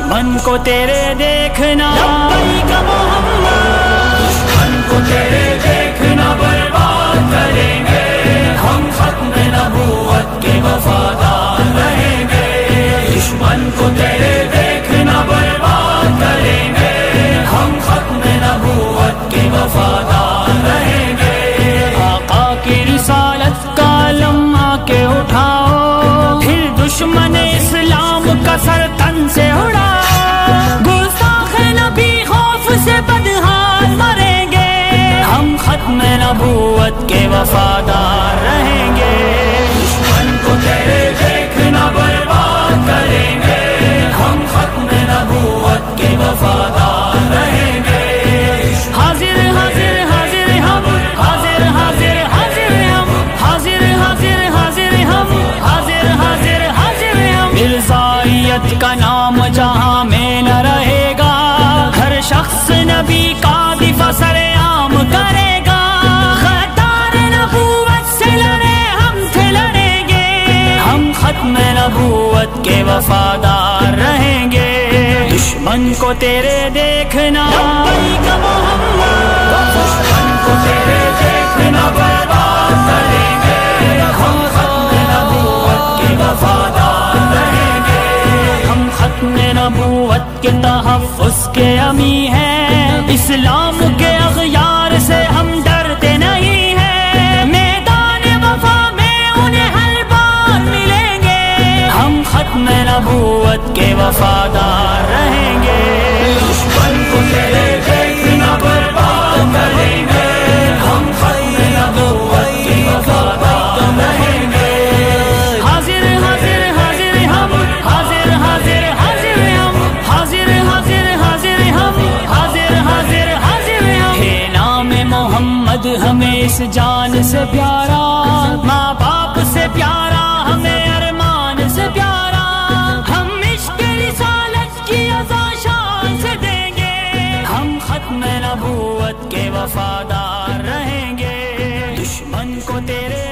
دشمن کو تیرے دیکھنا لبیک محمد، دشمن کو تیرے دیکھنا برباد کریں گے، ہم ختم نبوت کے وفادار رہیں گے، دشمن کو تیرے دیکھنا برباد کریں گے، ہم ختم نبوت کے وفادار رہیں گے۔ آقا کی رسالت کا لمحہ کے اٹھاؤ، پھر دشمن اسلام کا سر تن سے اڑاؤ، گستاخ نبی خوف سے بدحال مریں گے، ہم ختم نبوت کے وفادار رہیں گے، دشمن کو تیرے دیکھنا برباد کریں گے، ہم ختم نبوت کے وفادار رہیں گے۔ حاضر حاضر حاضر ہم، حاضر حاضر حاضر ہم، حاضر حاضر حاضر ہم، حاضر حاضر حاضر ہم۔ مرزائیت کا نام جہاں میں نہ رہے گا، ہر شخص نبی کا دفاع سر عام کرے گا، غدار نبوت سے لڑے ہم سے لڑیں گے، ہم ختم نبوت کے وفادار رہیں گے، دشمن کو تیرے دیکھنا لبیک محمد، دشمن کو تیرے دیکھنا برباد کریں گے، ہم ختم نبوت کے وفادار رہیں گے، ہم ختم نبوت کے تحفظ کے امی ہیں، اسلام کے اغیار سے ہم ڈرتے نہیں ہیں، میدان وفا میں انہیں ہر بار ملیں گے، ہم ختم نبوت کے وفادار رہیں گے، دشمن کو تیرے دیکھنا برباد کریں گے، ہم ختم نبوت کے وفادار رہیں گے۔ حاضر حاضر حاضر ہم، حاضر حاضر حاضر ہم، حاضر حاضر حاضر ہم، حاضر حاضر حاضر ہم۔ ہے نام محمد ہمیں اس جان سے پیارا، ماں باپ سے پیارا، ہمیں ارمان سے پیارا، ہم عشق رسالت کی عزا شان سے دیں گے، ہم ختم نبوت کے وفادار رہیں گے، دشمن کو تیرے